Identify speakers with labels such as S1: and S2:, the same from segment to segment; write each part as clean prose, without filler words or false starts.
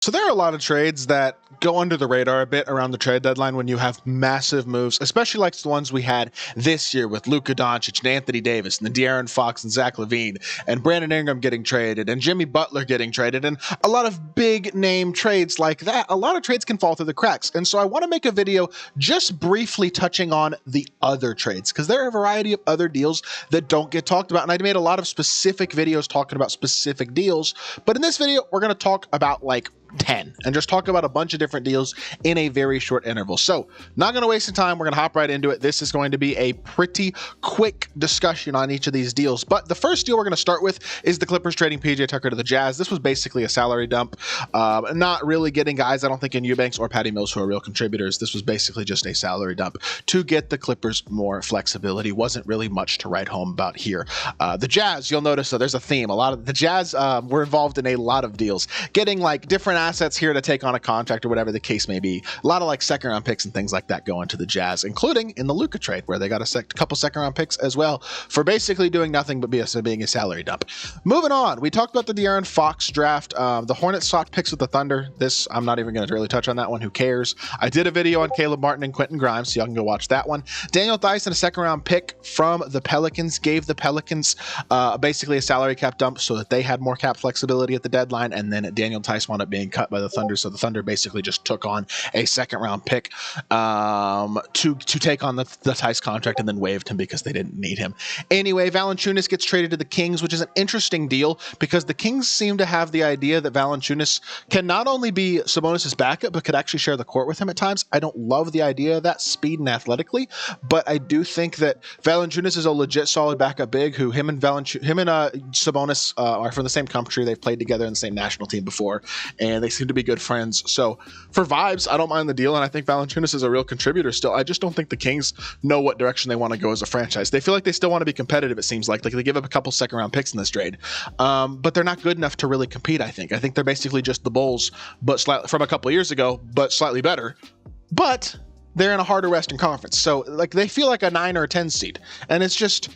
S1: So there are a lot of trades that go under the radar a bit around the trade deadline when you have massive moves, especially like the ones we had this year with Luka Doncic and Anthony Davis and De'Aaron Fox and Zach LaVine and Brandon Ingram getting traded and Jimmy Butler getting traded and a lot of big name trades like that. A lot of trades can fall through the cracks. And so I want to make a video just briefly touching on the other trades because there are a variety of other deals that don't get talked about. And I made a lot of specific videos talking about specific deals. But in this video, we're going to talk about like 10 and just talk about a bunch of different deals in a very short interval. So not going to waste some time. We're going to hop right into it. This is going to be a pretty quick discussion on each of these deals. But the first deal we're going to start with is the Clippers trading PJ Tucker to the Jazz. This was basically a salary dump. Not really getting guys, I don't think, in Eubanks or Patty Mills who are real contributors. This was basically just a salary dump to get the Clippers more flexibility. Wasn't really much to write home about here. The Jazz, you'll notice there's a theme. A lot of the Jazz were involved in a lot of deals, getting like different assets here to take on a contract or whatever the case may be. A lot of like second round picks and things like that go into the Jazz, including in the Luka trade where they got a couple second round picks as well for basically doing nothing but being a salary dump. Moving on, we talked about the De'Aaron Fox draft. The Hornets swapped picks with the Thunder. This, I'm not even going to really touch on that one. Who cares? I did a video on Caleb Martin and Quentin Grimes, so y'all can go watch that one. Daniel Theis and a second round pick from the Pelicans gave the Pelicans basically a salary cap dump so that they had more cap flexibility at the deadline, and then Daniel Theis wound up being cut by the Thunder, so the Thunder basically just took on a second round pick to take on the Theis contract and then waived him because they didn't need him. Anyway, Valanciunas gets traded to the Kings, which is an interesting deal because the Kings seem to have the idea that Valanciunas can not only be Sabonis' backup but could actually share the court with him at times. I don't love the idea of that speed and athletically, but I do think that Valanciunas is a legit solid backup big who him and Sabonis are from the same country. They've played together in the same national team before, and they seem to be good friends. So for vibes, I don't mind the deal, and I think Valanciunas is a real contributor still. I just don't think the Kings know what direction they want to go as a franchise. They feel like they still want to be competitive, it seems like. Like they give up a couple second round picks in this trade, but they're not good enough to really compete, I think. I think they're basically just the Bulls, but from a couple of years ago, but slightly better. But they're in a harder Western Conference. So like they feel like a 9 or a 10 seed, and it's just,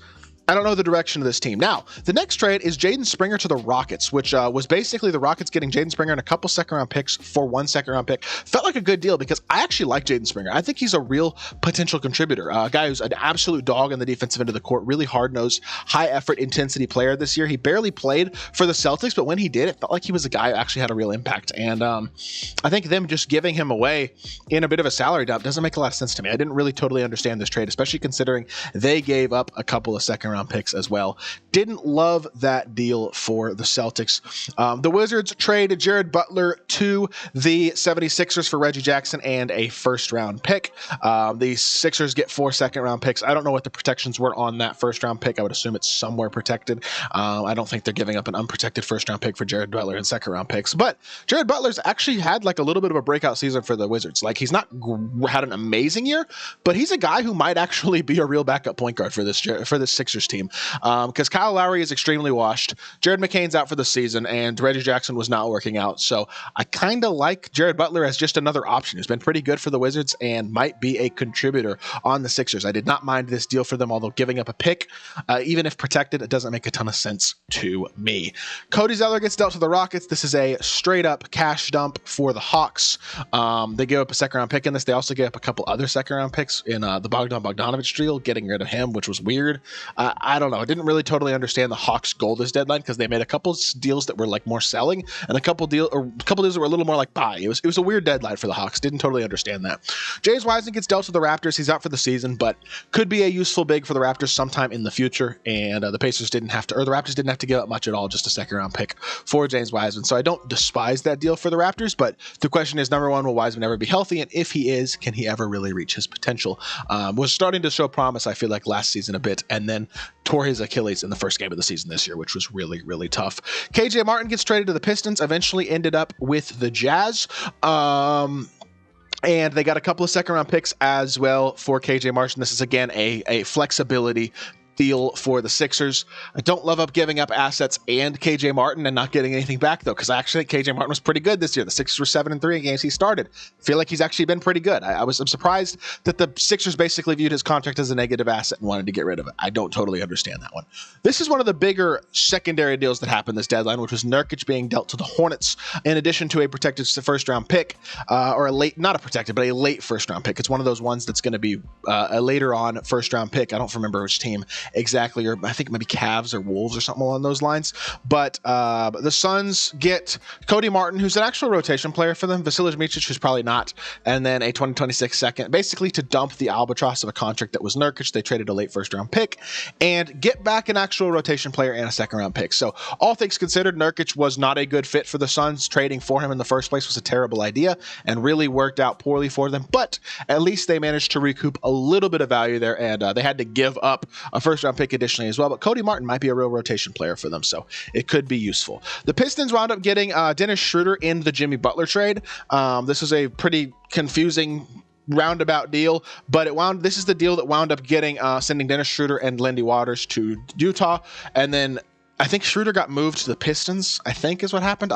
S1: I don't know the direction of this team. Now, the next trade is Jaden Springer to the Rockets, which was basically the Rockets getting Jaden Springer and a couple second-round picks for one second-round pick. Felt like a good deal because I actually like Jaden Springer. I think he's a real potential contributor, a guy who's an absolute dog in the defensive end of the court, really hard-nosed, high-effort, intensity player this year. He barely played for the Celtics, but when he did, it felt like he was a guy who actually had a real impact. And I think them just giving him away in a bit of a salary dump doesn't make a lot of sense to me. I didn't really totally understand this trade, especially considering they gave up a couple of second-round picks as well. Didn't love that deal for the Celtics. The Wizards trade Jared Butler to the 76ers for Reggie Jackson and a first-round pick. The Sixers get 4 second-round picks. I don't know what the protections were on that first-round pick. I would assume it's somewhere protected. I don't think they're giving up an unprotected first-round pick for Jared Butler and second-round picks. But Jared Butler's actually had like a little bit of a breakout season for the Wizards. Like he's not had an amazing year, but he's a guy who might actually be a real backup point guard for this Sixers team. Because Kyle Lowry is extremely washed. Jared McCain's out for the season, and Reggie Jackson was not working out. So I kind of like Jared Butler as just another option. He's been pretty good for the Wizards and might be a contributor on the Sixers. I did not mind this deal for them, although giving up a pick, even if protected, it doesn't make a ton of sense to me. Cody Zeller gets dealt to the Rockets. This is a straight-up cash dump for the Hawks. They gave up a second-round pick in this. They also gave up a couple other second-round picks in the Bogdan Bogdanovic deal, getting rid of him, which was weird. I don't know. I didn't really totally understand the Hawks' goal this deadline because they made a couple deals that were like more selling and a couple deals that were a little more like buy. It was a weird deadline for the Hawks. Didn't totally understand that. James Wiseman gets dealt to the Raptors. He's out for the season, but could be a useful big for the Raptors sometime in the future. And the Raptors didn't have to give up much at all, just a second round pick for James Wiseman. So I don't despise that deal for the Raptors, but the question is, number one, will Wiseman ever be healthy? And if he is, can he ever really reach his potential? Was starting to show promise, I feel like, last season a bit, and then tore his Achilles in the first game of the season this year, which was really, really tough. KJ Martin gets traded to the Pistons, eventually ended up with the Jazz. And they got a couple of second round picks as well for KJ Martin. This is again a flexibility deal for the Sixers. I don't love giving up assets and KJ Martin and not getting anything back, though, because I actually think KJ Martin was pretty good this year. The Sixers were 7-3 in games he started. I feel like he's actually been pretty good. I'm surprised that the Sixers basically viewed his contract as a negative asset and wanted to get rid of it. I don't totally understand that one. This is one of the bigger secondary deals that happened this deadline, which was Nurkic being dealt to the Hornets in addition to a protected first-round pick, or a late, not a protected, but a late first-round pick. It's one of those ones that's going to be a later on first-round pick. I don't remember which team exactly, or I think maybe Cavs or Wolves or something along those lines. But the Suns get Cody Martin, who's an actual rotation player for them, Vasilij Micic, who's probably not, and then a 2026 second, basically to dump the albatross of a contract that was Nurkic. They traded a late first-round pick and get back an actual rotation player and a second-round pick. So all things considered, Nurkic was not a good fit for the Suns. Trading for him in the first place was a terrible idea and really worked out poorly for them. But at least they managed to recoup a little bit of value there, and they had to give up a first-round pick additionally as well. But Cody Martin might be a real rotation player for them, so it could be useful. The Pistons wound up getting Dennis Schroeder in the Jimmy Butler trade. This is a pretty confusing roundabout deal, but this is the deal that wound up getting sending Dennis Schroeder and Lindy Waters to Utah, and then I think Schroeder got moved to the Pistons, I think is what happened.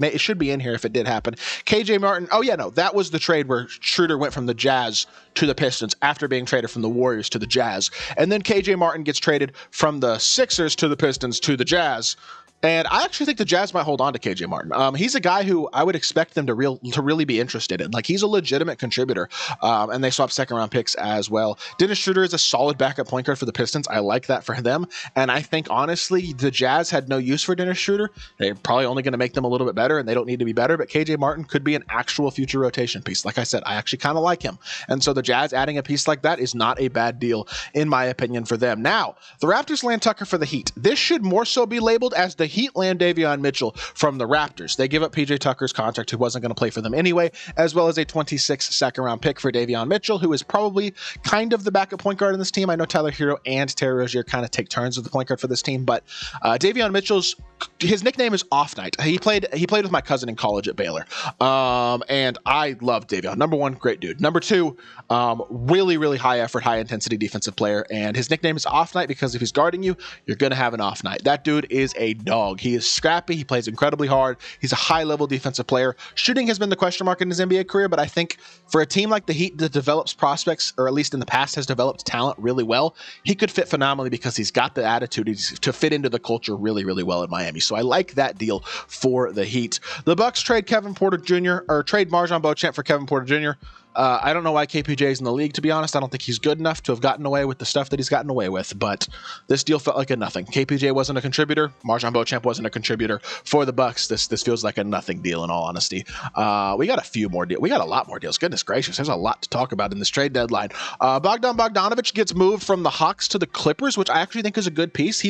S1: It should be in here if it did happen. KJ Martin, that was the trade where Schroeder went from the Jazz to the Pistons after being traded from the Warriors to the Jazz. And then KJ Martin gets traded from the Sixers to the Pistons to the Jazz. And I actually think the Jazz might hold on to KJ Martin. He's a guy who I would expect them to really be interested in. Like, he's a legitimate contributor, and they swap second-round picks as well. Dennis Schroeder is a solid backup point guard for the Pistons. I like that for them. And I think, honestly, the Jazz had no use for Dennis Schroeder. They're probably only going to make them a little bit better, and they don't need to be better. But KJ Martin could be an actual future rotation piece. Like I said, I actually kind of like him. And so the Jazz adding a piece like that is not a bad deal, in my opinion, for them. Now, the Raptors land Tucker for the Heat. This should more so be labeled as the Heat land Davion Mitchell from the Raptors. They give up PJ Tucker's contract, who wasn't going to play for them anyway, as well as a 26th second-round pick for Davion Mitchell, who is probably kind of the backup point guard in this team. I know Tyler Hero and Terry Rozier kind of take turns with the point guard for this team, but Davion Mitchell's nickname is Off Night. He played with my cousin in college at Baylor, and I love Davion. Number one, great dude. Number two, really, really high effort, high intensity defensive player, and his nickname is Off Night because if he's guarding you, you're going to have an off night. That dude is a dog. He is scrappy. He plays incredibly hard. He's a high-level defensive player. Shooting has been the question mark in his NBA career, but I think for a team like the Heat that develops prospects, or at least in the past has developed talent really well, he could fit phenomenally because he's got the attitude to fit into the culture really, really well in Miami. So I like that deal for the Heat. The Bucks trade Kevin Porter Jr., or trade MarJon Beauchamp for Kevin Porter Jr. I don't know why KPJ is in the league, to be honest. I don't think he's good enough to have gotten away with the stuff that he's gotten away with, but this deal felt like a nothing. KPJ wasn't a contributor. MarJon Beauchamp wasn't a contributor for the Bucks. This feels like a nothing deal, in all honesty. We got a few more deals. We got a lot more deals. Goodness gracious, there's a lot to talk about in this trade deadline. Bogdan Bogdanovic gets moved from the Hawks to the Clippers, which I actually think is a good piece.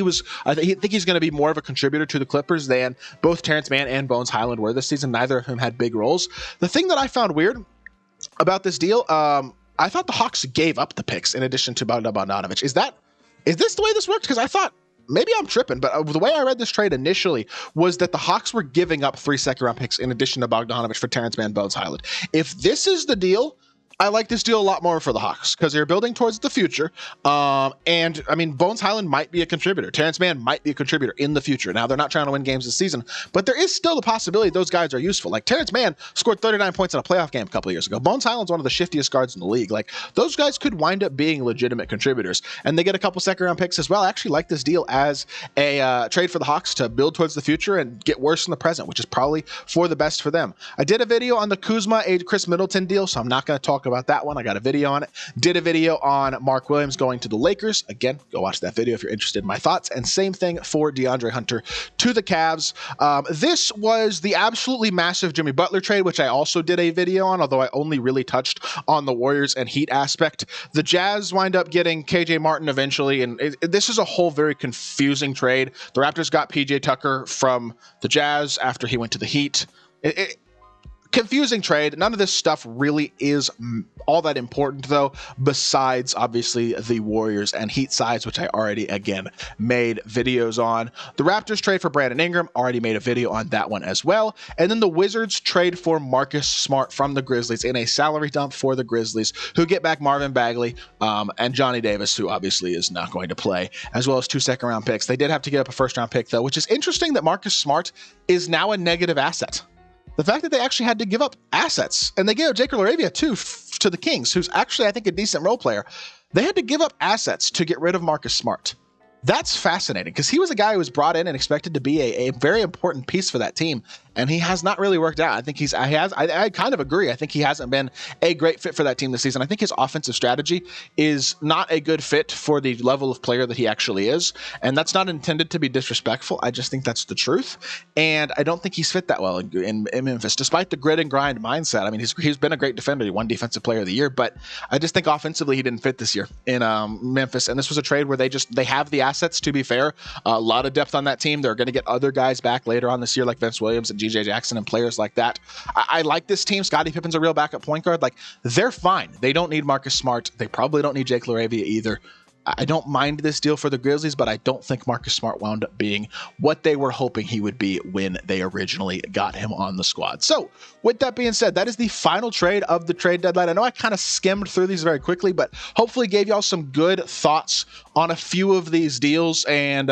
S1: I think he's going to be more of a contributor to the Clippers than both Terrence Mann and Bones Highland were this season. Neither of them had big roles. The thing that I found weird about this deal, I thought the Hawks gave up the picks in addition to Bogdan Bogdanovic. Is this the way this worked? Because I thought, maybe I'm tripping, but the way I read this trade initially was that the Hawks were giving up 3 second-round picks in addition to Bogdanovic for Terrence Mann, Bones Highland. If this is the deal, I like this deal a lot more for the Hawks because they're building towards the future. And I mean, Bones Highland might be a contributor. Terrence Mann might be a contributor in the future. Now, they're not trying to win games this season, but there is still the possibility those guys are useful. Like, Terrence Mann scored 39 points in a playoff game a couple of years ago. Bones Highland's one of the shiftiest guards in the league. Like, those guys could wind up being legitimate contributors, and they get a couple second-round picks as well. I actually like this deal as a trade for the Hawks to build towards the future and get worse in the present, which is probably for the best for them. I did a video on the Kuzma, Chris Middleton deal, so I'm not going to talk about that one. I got a video on it. Did a video on Mark Williams going to the Lakers. Again, go watch that video if you're interested in my thoughts. And same thing for DeAndre Hunter to the Cavs. This was the absolutely massive Jimmy Butler trade, which I also did a video on, although I only really touched on the Warriors and Heat aspect. The Jazz wind up getting KJ Martin eventually, and this is a whole very confusing trade. The Raptors got PJ Tucker from the Jazz after he went to the Heat. confusing trade. None of this stuff really is all that important, though, besides obviously the Warriors and Heat sides, which I already, again, made videos on. The Raptors trade for Brandon Ingram, already made a video on that one as well. And then the Wizards trade for Marcus Smart from the Grizzlies in a salary dump for the Grizzlies, who get back Marvin Bagley and Johnny Davis, who obviously is not going to play, as well as 2 second-round picks. They did have to give up a first-round pick, though, which is interesting that Marcus Smart is now a negative asset. The fact that they actually had to give up assets, and they gave up Jake LaRavia too to the Kings, who's actually, I think, a decent role player. They had to give up assets to get rid of Marcus Smart. That's fascinating because he was a guy who was brought in and expected to be a very important piece for that team, and he has not really worked out. I think I kind of agree. I think he hasn't been a great fit for that team this season. I think his offensive strategy is not a good fit for the level of player that he actually is, and that's not intended to be disrespectful. I just think that's the truth, and I don't think he's fit that well in Memphis, despite the grit and grind mindset. I mean, he's been a great defender. He won Defensive Player of the Year, but I just think offensively he didn't fit this year in Memphis, and this was a trade where they have the assets, to be fair. A lot of depth on that team. They're going to get other guys back later on this year, like Vince Williams and GJ Jackson and players like that. I like this team. Scottie Pippen's a real backup point guard. Like, they're fine. They don't need Marcus Smart. They probably don't need Jake LaRavia either. I don't mind this deal for the Grizzlies, but I don't think Marcus Smart wound up being what they were hoping he would be when they originally got him on the squad. So, with that being said, that is the final trade of the trade deadline. I know I kind of skimmed through these very quickly, but hopefully gave y'all some good thoughts on a few of these deals and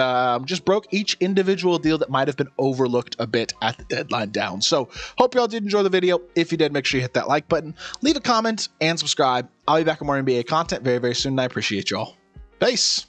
S1: just broke each individual deal that might have been overlooked a bit at the deadline down. So, hope y'all did enjoy the video. If you did, make sure you hit that like button, leave a comment, and subscribe. I'll be back with more NBA content very, very soon, and I appreciate y'all. Peace.